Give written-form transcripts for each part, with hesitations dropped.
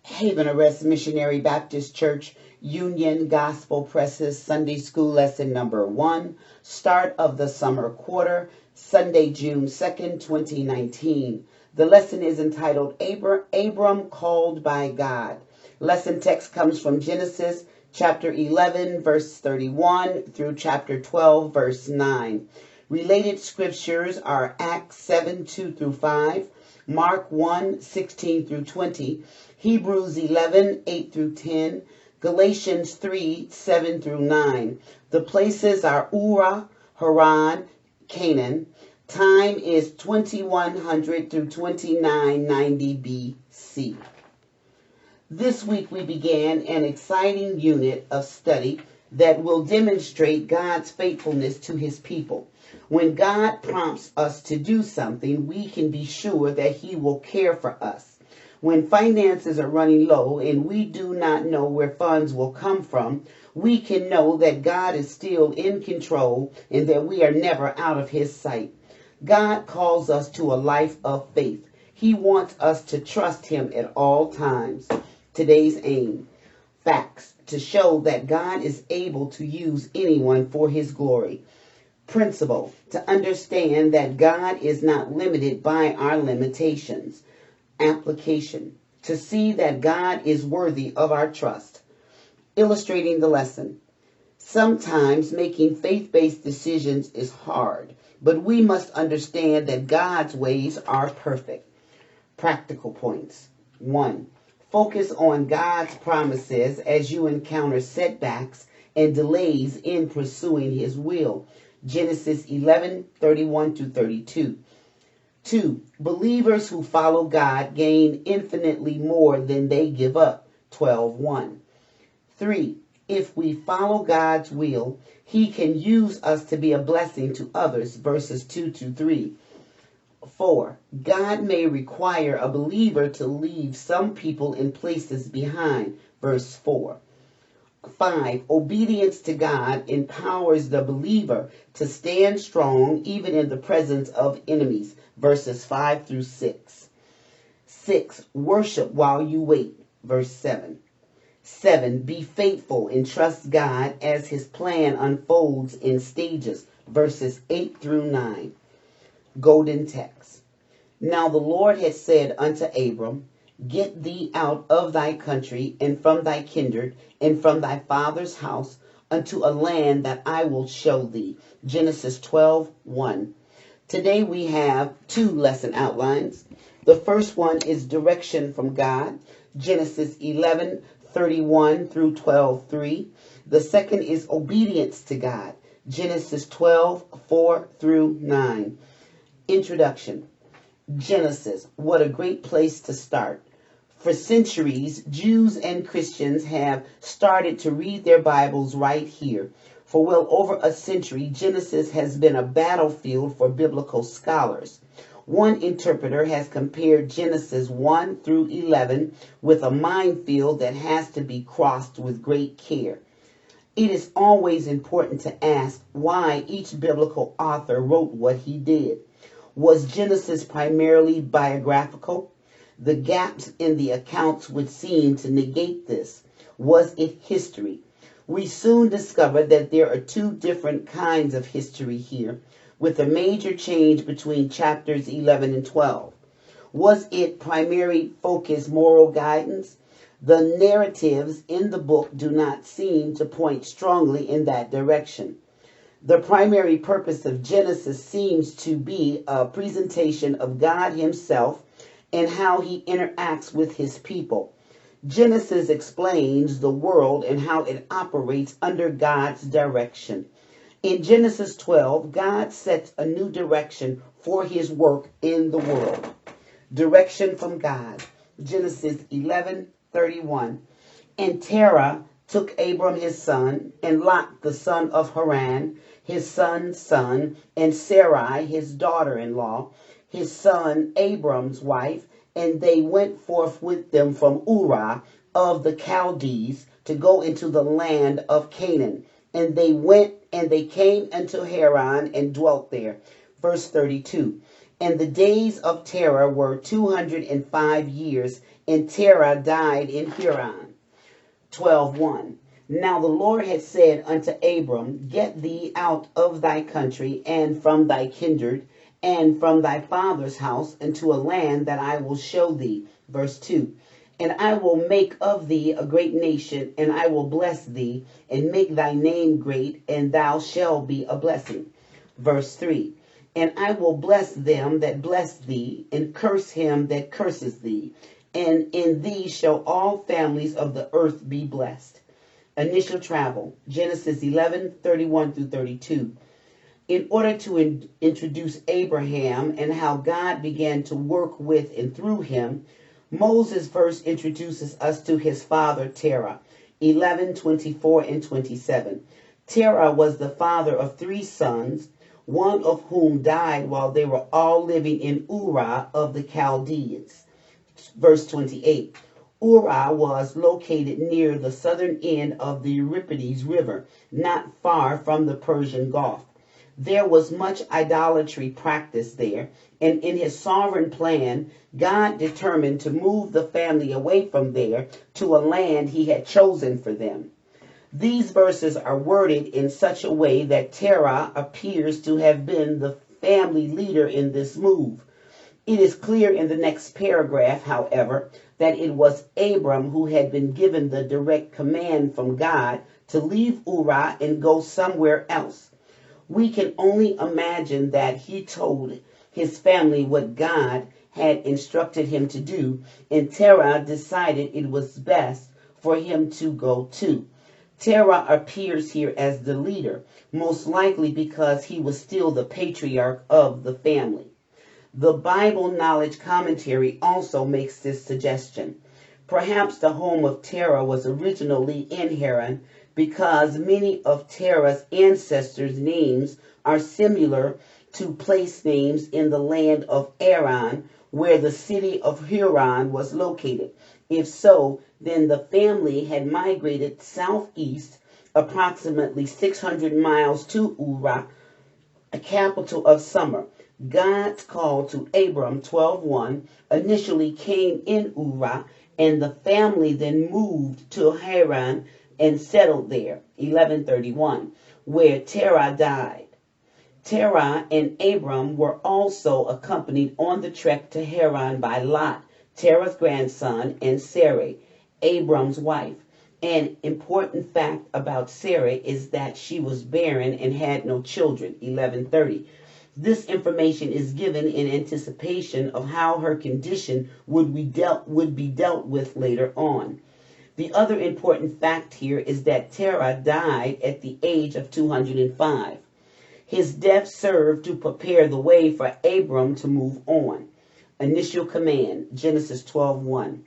Haven Arrest Missionary Baptist Church Union Gospel Presses Sunday School Lesson Number 1, Start of the Summer Quarter, Sunday, June 2nd, 2019. The lesson is entitled Abram Called by God. Lesson text comes from Genesis chapter 11, verse 31 through chapter 12, verse 9. Related scriptures are Acts 7, 2 through 5, Mark 1, 16 through 20, Hebrews 11, 8 through 10, Galatians 3, 7 through 9. The places are Ura, Haran, Canaan. Time is 2100 through 2990 BC. This week we began an exciting unit of study that will demonstrate God's faithfulness to his people. When God prompts us to do something, we can be sure that he will care for us. When finances are running low and we do not know where funds will come from, we can know that God is still in control and that we are never out of his sight. God calls us to a life of faith. He wants us to trust him at all times. Today's aim: facts to show that God is able to use anyone for his glory. Principle: to understand that God is not limited by our limitations. Application: to see that God is worthy of our trust. Illustrating the lesson: sometimes making faith-based decisions is hard, but we must understand that God's ways are perfect. Practical points. 1. Focus on God's promises as you encounter setbacks and delays in pursuing his will. Genesis 11, 31 through 32. 2. Believers who follow God gain infinitely more than they give up. 12:1. 3. If we follow God's will, he can use us to be a blessing to others. Verses 2 to 3. 4. God may require a believer to leave some people and places behind. Verse 4. 5. Obedience to God empowers the believer to stand strong even in the presence of enemies. Verses 5 through 6. 6. Worship while you wait. Verse 7. 7. Be faithful and trust God as his plan unfolds in stages. Verses 8 through 9. Golden text. Now the Lord had said unto Abram, Get thee out of thy country, and from thy kindred, and from thy father's house, unto a land that I will show thee. Genesis 12:1. Today we have two lesson outlines. The first one is direction from God, Genesis 11:31 through 12:3. The second is obedience to God, Genesis 12:4 through 9. Introduction. Genesis, what a great place to start. For centuries, Jews and Christians have started to read their Bibles right here. For well over a century, Genesis has been a battlefield for biblical scholars. One interpreter has compared Genesis 1 through 11 with a minefield that has to be crossed with great care. It is always important to ask why each biblical author wrote what he did. Was Genesis primarily biographical? The gaps in the accounts would seem to negate this. Was it history? We soon discovered that there are two different kinds of history here, with a major change between chapters 11 and 12. Was it primary focus moral guidance? The narratives in the book do not seem to point strongly in that direction. The primary purpose of Genesis seems to be a presentation of God himself and how he interacts with his people. Genesis explains the world and how it operates under God's direction. In Genesis 12, God sets a new direction for his work in the world. Direction from God. Genesis 11:31. And Terah took Abram his son, and Lot the son of Haran, his son's son, and Sarai his daughter-in-law, his son Abram's wife, and they went forth with them from Ur of the Chaldees to go into the land of Canaan. And they went and they came unto Haran and dwelt there. Verse 32. And the days of Terah were 205 years, and Terah died in Haran. 12:1. Now the Lord had said unto Abram, Get thee out of thy country, and from thy kindred, and from thy father's house, into a land that I will show thee. Verse 2. And I will make of thee a great nation, and I will bless thee, and make thy name great, and thou shalt be a blessing. Verse 3. And I will bless them that bless thee, and curse him that curses thee. And in thee shall all families of the earth be blessed. Initial travel, Genesis 11:31 through 32. In order to introduce Abraham and how God began to work with and through him, Moses first introduces us to his father Terah, 11:24 and 27. Terah was the father of 3 sons, one of whom died while they were all living in Ur of the Chaldeans. Verse 28. Ur was located near the southern end of the Euphrates River, not far from the Persian Gulf. There was much idolatry practiced there, and in his sovereign plan, God determined to move the family away from there to a land he had chosen for them. These verses are worded in such a way that Terah appears to have been the family leader in this move. It is clear in the next paragraph, however, that it was Abram who had been given the direct command from God to leave Ur and go somewhere else. We can only imagine that he told his family what God had instructed him to do, and Terah decided it was best for him to go too. Terah appears here as the leader, most likely because he was still the patriarch of the family. The Bible Knowledge Commentary also makes this suggestion. Perhaps the home of Terah was originally in Haran because many of Terah's ancestors' names are similar to place names in the land of Aran, where the city of Haran was located. If so, then the family had migrated southeast approximately 600 miles to Ur, a capital of Summer. God's call to Abram 12:1 initially came in Ur, and the family then moved to Haran and settled there, 11:31, where Terah died. Terah and Abram were also accompanied on the trek to Haran by Lot, Terah's grandson, and Sarai, Abram's wife. An important fact about Sarai is that she was barren and had no children, 11:30. This information is given in anticipation of how her condition would be dealt with later on. The other important fact here is that Terah died at the age of 205. His death served to prepare the way for Abram to move on. Initial command, Genesis 12:1.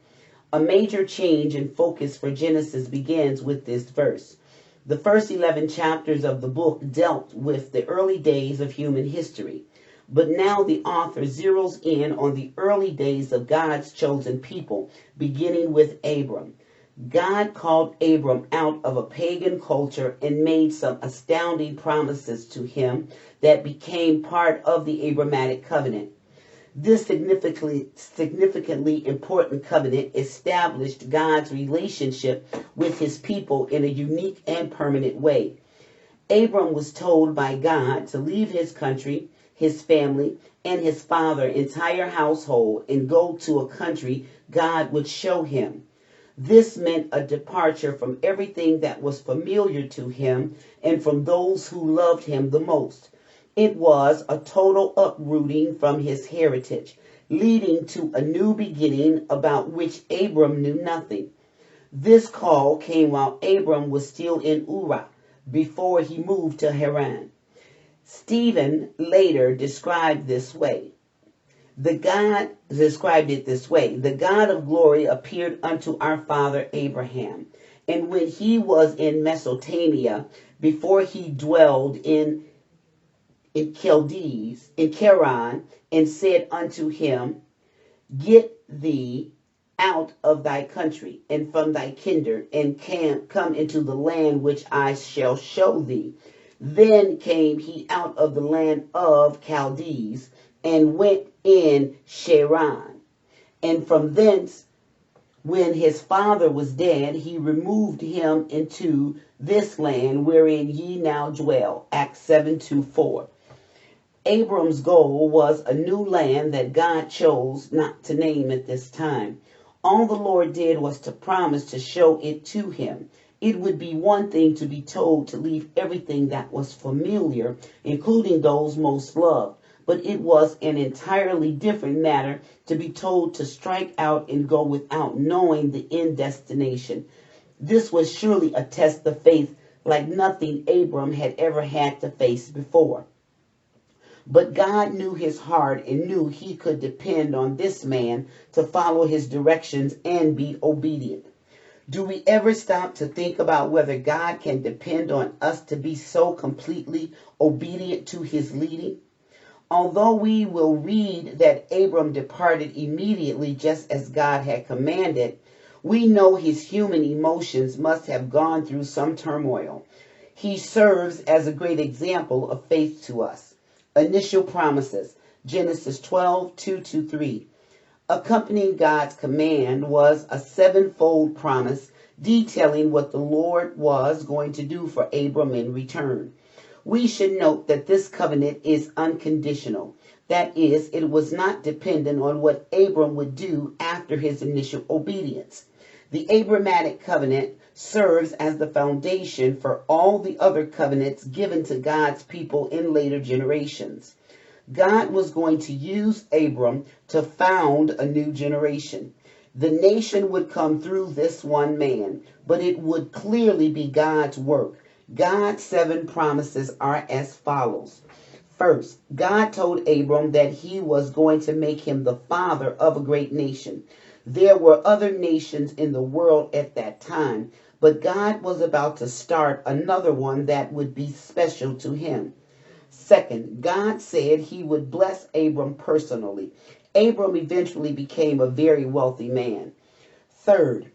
A major change in focus for Genesis begins with this verse. The first 11 chapters of the book dealt with the early days of human history, but now the author zeroes in on the early days of God's chosen people, beginning with Abram. God called Abram out of a pagan culture and made some astounding promises to him that became part of the Abrahamic covenant. This significantly important covenant established God's relationship with his people in a unique and permanent way. Abram was told by God to leave his country, his family, and his father's entire household and go to a country God would show him. This meant a departure from everything that was familiar to him and from those who loved him the most. It was a total uprooting from his heritage, leading to a new beginning about which Abram knew nothing. This call came while Abram was still in Ur, before he moved to Haran. Stephen later described it this way. The God of glory appeared unto our father Abraham, and when he was in Mesopotamia, before he dwelled in Charan, and said unto him, Get thee out of thy country and from thy kindred, and come into the land which I shall show thee. Then came he out of the land of Chaldees, and went in Charan, and from thence When his father was dead, he removed him into this land wherein ye now dwell. Acts 7:2-4. Abram's goal was a new land that God chose not to name at this time. All the Lord did was to promise to show it to him. It would be one thing to be told to leave everything that was familiar, including those most loved, but it was an entirely different matter to be told to strike out and go without knowing the end destination. This was surely a test of faith like nothing Abram had ever had to face before. But God knew his heart and knew he could depend on this man to follow his directions and be obedient. Do we ever stop to think about whether God can depend on us to be so completely obedient to his leading? Although we will read that Abram departed immediately just as God had commanded, we know his human emotions must have gone through some turmoil. He serves as a great example of faith to us. Initial promises, Genesis 12:2-3. Accompanying God's command was a sevenfold promise detailing what the Lord was going to do for Abram in return. We should note that this covenant is unconditional. That is, it was not dependent on what Abram would do after his initial obedience. The Abrahamic covenant serves as the foundation for all the other covenants given to God's people in later generations. God was going to use Abram to found a new generation. The nation would come through this one man, but it would clearly be God's work. God's 7 promises are as follows. First, God told Abram that he was going to make him the father of a great nation. There were other nations in the world at that time, but God was about to start another one that would be special to him. Second, God said he would bless Abram personally. Abram eventually became a very wealthy man. Third,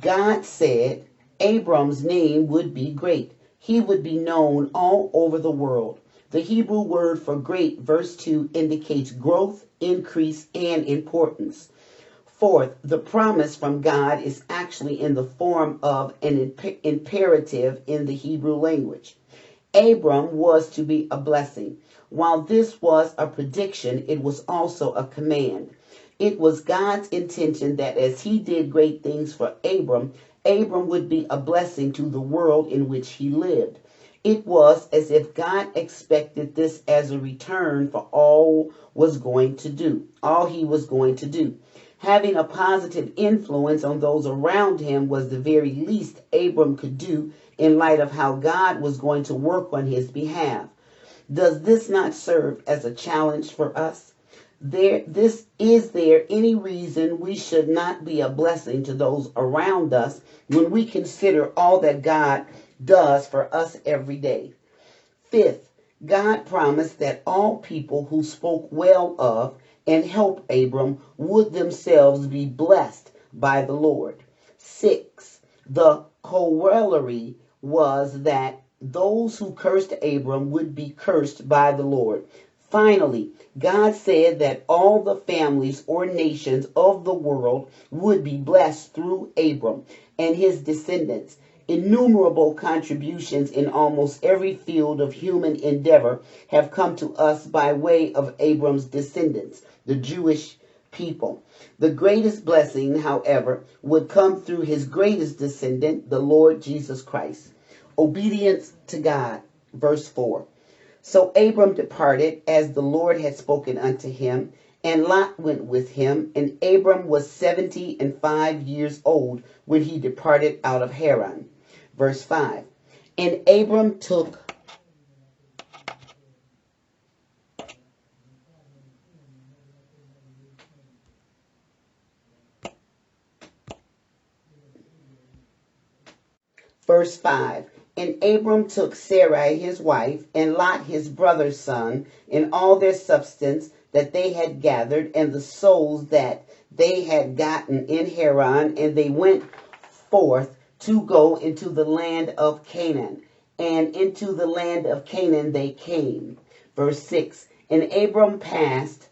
God said Abram's name would be great. He would be known all over the world. The Hebrew word for great, verse 2, indicates growth, increase, and importance. Fourth, the promise from God is actually in the form of an imperative in the Hebrew language. Abram was to be a blessing. While this was a prediction, it was also a command. It was God's intention that as he did great things for Abram, Abram would be a blessing to the world in which he lived. It was as if God expected this as a return for all he was going to do. Having a positive influence on those around him was the very least Abram could do in light of how God was going to work on his behalf. Does this not serve as a challenge for us? Is there any reason we should not be a blessing to those around us when we consider all that God does for us every day? Fifth, God promised that all people who spoke well of and helped Abram would themselves be blessed by the Lord. 6. The corollary was that those who cursed Abram would be cursed by the Lord. Finally, God said that all the families or nations of the world would be blessed through Abram and his descendants. Innumerable contributions in almost every field of human endeavor have come to us by way of Abram's descendants, the Jewish people. The greatest blessing, however, would come through his greatest descendant, the Lord Jesus Christ. Obedience to God, verse 4. So Abram departed as the Lord had spoken unto him, and Lot went with him, and Abram was 75 years old when he departed out of Haran. Verse 5. And Abram took Verse 5. And Abram took Sarai his wife, and Lot his brother's son, and all their substance that they had gathered, and the souls that they had gotten in Haran, and they went forth to go into the land of Canaan. And into the land of Canaan they came. Verse 6. And Abram passed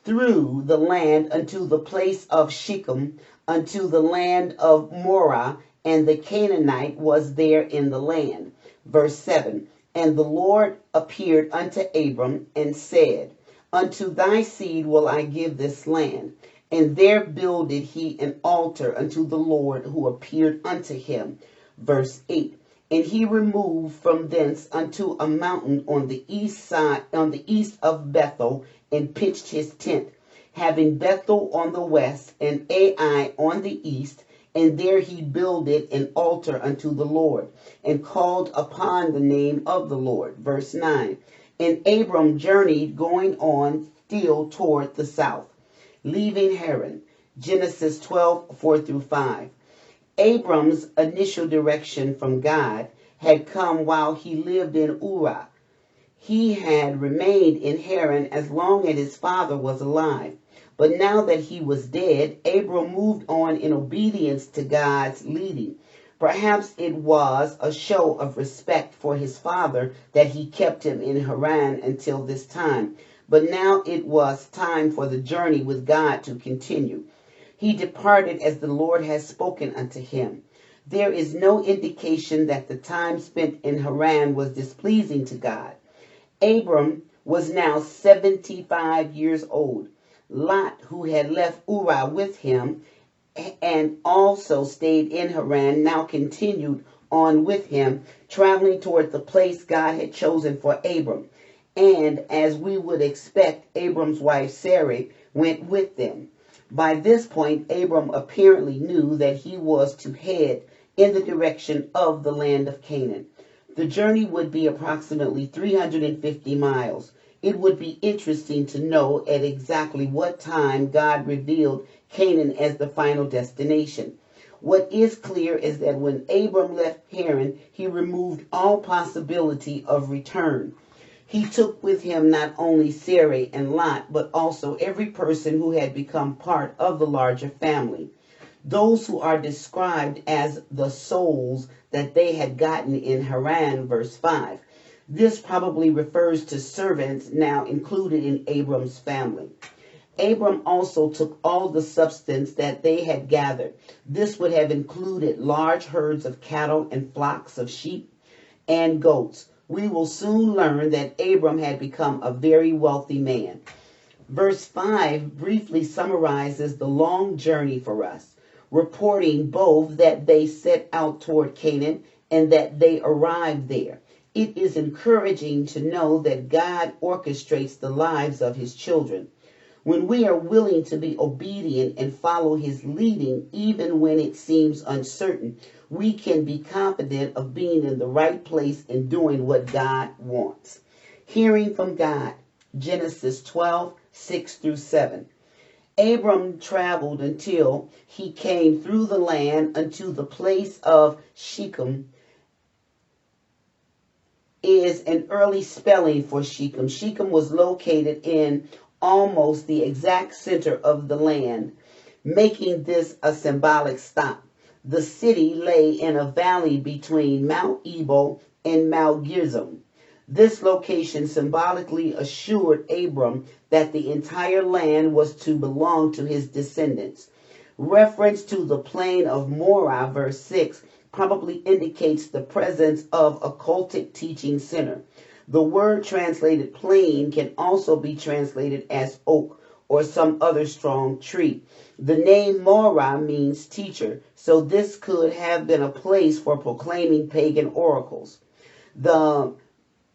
through the land unto the place of Shechem, unto the land of Morah, and the Canaanite was there in the land. Verse 7. And the Lord appeared unto Abram and said, Unto thy seed will I give this land. And there builded he an altar unto the Lord who appeared unto him. Verse 8. And he removed from thence unto a mountain on the east of Bethel, and pitched his tent, having Bethel on the west and Ai on the east. And there he builded an altar unto the Lord, and called upon the name of the Lord. Verse 9. And Abram journeyed, going on still toward the south, leaving Haran. Genesis 12:4 through 5. Abram's initial direction from God had come while he lived in Ur. He had remained in Haran as long as his father was alive. But now that he was dead, Abram moved on in obedience to God's leading. Perhaps it was a show of respect for his father that he kept him in Haran until this time. But now it was time for the journey with God to continue. He departed as the Lord had spoken unto him. There is no indication that the time spent in Haran was displeasing to God. Abram was now 75 years old. Lot, who had left Ur with him and also stayed in Haran, now continued on with him, traveling toward the place God had chosen for Abram. And as we would expect, Abram's wife Sarai went with them. By this point, Abram apparently knew that he was to head in the direction of the land of Canaan. The journey would be approximately 350 miles. It would be interesting to know at exactly what time God revealed Canaan as the final destination. What is clear is that when Abram left Haran, he removed all possibility of return. He took with him not only Sarai and Lot, but also every person who had become part of the larger family. Those who are described as the souls that they had gotten in Haran, verse 5. This probably refers to servants now included in Abram's family. Abram also took all the substance that they had gathered. This would have included large herds of cattle and flocks of sheep and goats. We will soon learn that Abram had become a very wealthy man. Verse 5 briefly summarizes the long journey for us, reporting both that they set out toward Canaan and that they arrived there. It is encouraging to know that God orchestrates the lives of his children. When we are willing to be obedient and follow his leading, even when it seems uncertain, we can be confident of being in the right place and doing what God wants. Hearing from God, Genesis 12:6 through 7. Abram traveled until he came through the land unto the place of Shechem. Is an early spelling for Shechem. Shechem was located in almost the exact center of the land, making this a symbolic stop. The city lay in a valley between Mount Ebal and Mount Gerizim. This location symbolically assured Abram that the entire land was to belong to his descendants. Reference to the plain of Morah, verse 6, probably indicates the presence of a cultic teaching center. The word translated plain can also be translated as oak or some other strong tree. The name Morah means teacher, so this could have been a place for proclaiming pagan oracles. The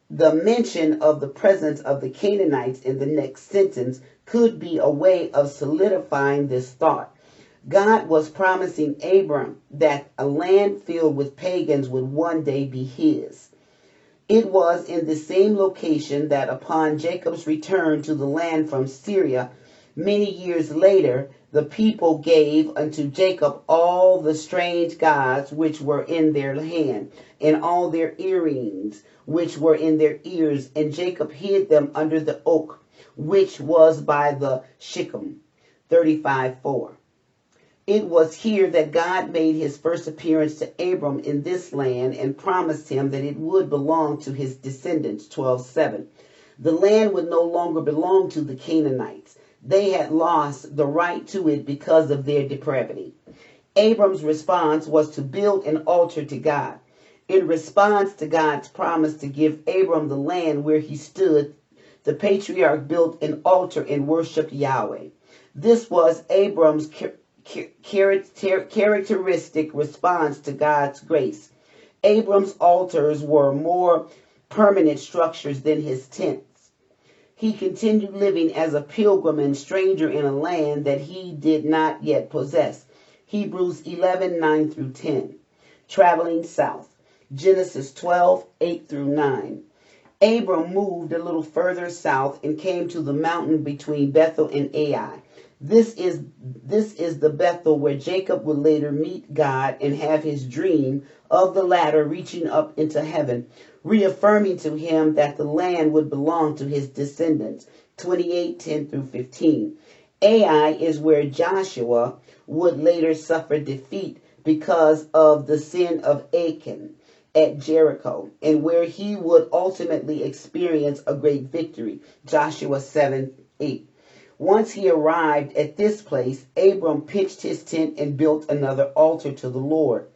mention of the presence of the Canaanites in the next sentence could be a way of solidifying this thought. God was promising Abram that a land filled with pagans would one day be his. It was in the same location that upon Jacob's return to the land from Syria, many years later, the people gave unto Jacob all the strange gods which were in their hand, and all their earrings which were in their ears, and Jacob hid them under the oak, which was by the Shechem. 35:4. It was here that God made his first appearance to Abram in this land and promised him that it would belong to his descendants. 12:7. The land would no longer belong to the Canaanites. They had lost the right to it because of their depravity. Abram's response was to build an altar to God. In response to God's promise to give Abram the land where he stood, the patriarch built an altar and worshiped Yahweh. This was Abram's characteristic response to God's grace. Abram's altars were more permanent structures than his tents. He continued living as a pilgrim and stranger in a land that he did not yet possess. Hebrews 11:9 through 10. Traveling south. Genesis 12:8 through 9. Abram moved a little further south and came to the mountain between Bethel and Ai. This is the Bethel where Jacob would later meet God and have his dream of the ladder reaching up into heaven, reaffirming to him that the land would belong to his descendants. 28:10 through 15. Ai is where Joshua would later suffer defeat because of the sin of Achan at Jericho, and where he would ultimately experience a great victory. Joshua 7:8. Once he arrived at this place, Abram pitched his tent and built another altar to the Lord.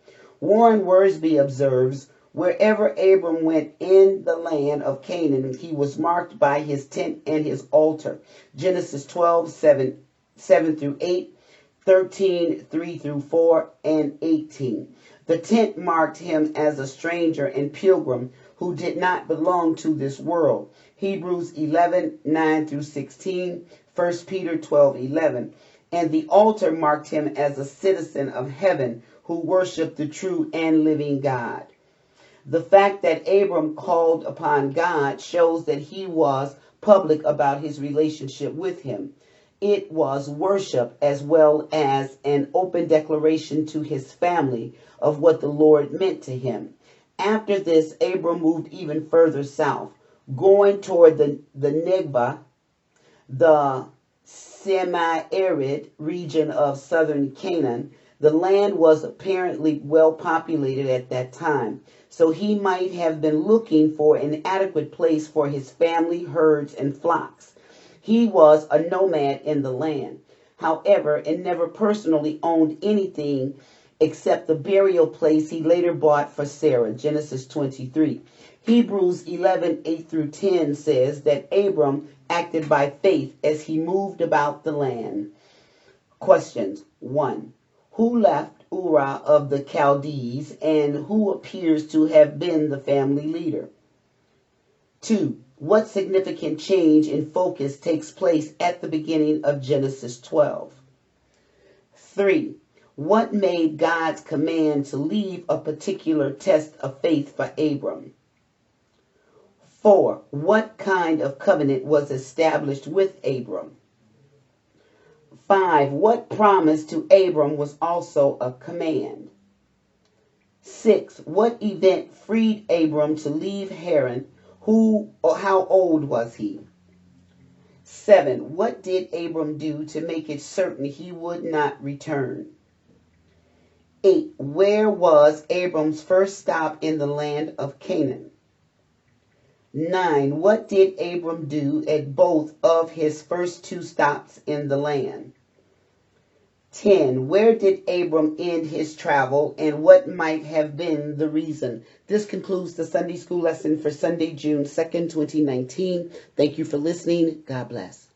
Warren Wiersbe observes, wherever Abram went in the land of Canaan, he was marked by his tent and his altar. Genesis 12:7 through 8, 13:3 through 4, and 18. The tent marked him as a stranger and pilgrim who did not belong to this world. Hebrews 11:9 through 16, 1 Peter 12:11. And the altar marked him as a citizen of heaven who worshiped the true and living God. The fact that Abram called upon God shows that he was public about his relationship with him. It was worship as well as an open declaration to his family of what the Lord meant to him. After this, Abram moved even further south, going toward the Negba, the semi-arid region of southern Canaan. The land was apparently well populated at that time, so he might have been looking for an adequate place for his family, herds, and flocks. He was a nomad in the land, however, and never personally owned anything except the burial place he later bought for Sarah, Genesis 23. Hebrews 11:8 through 10 says that Abram acted by faith as he moved about the land. Questions. 1. Who left Ur of the Chaldees and who appears to have been the family leader? 2. What significant change in focus takes place at the beginning of Genesis 12? 3. What made God's command to leave a particular test of faith for Abram? 4. What kind of covenant was established with Abram? 5. What promise to Abram was also a command? 6. What event freed Abram to leave Haran? Who or how old was he? 7. What did Abram do to make it certain he would not return? 8. Where was Abram's first stop in the land of Canaan? 9. What did Abram do at both of his first two stops in the land? 10. Where did Abram end his travel and what might have been the reason? This concludes the Sunday School lesson for Sunday, June 2nd, 2019. Thank you for listening. God bless.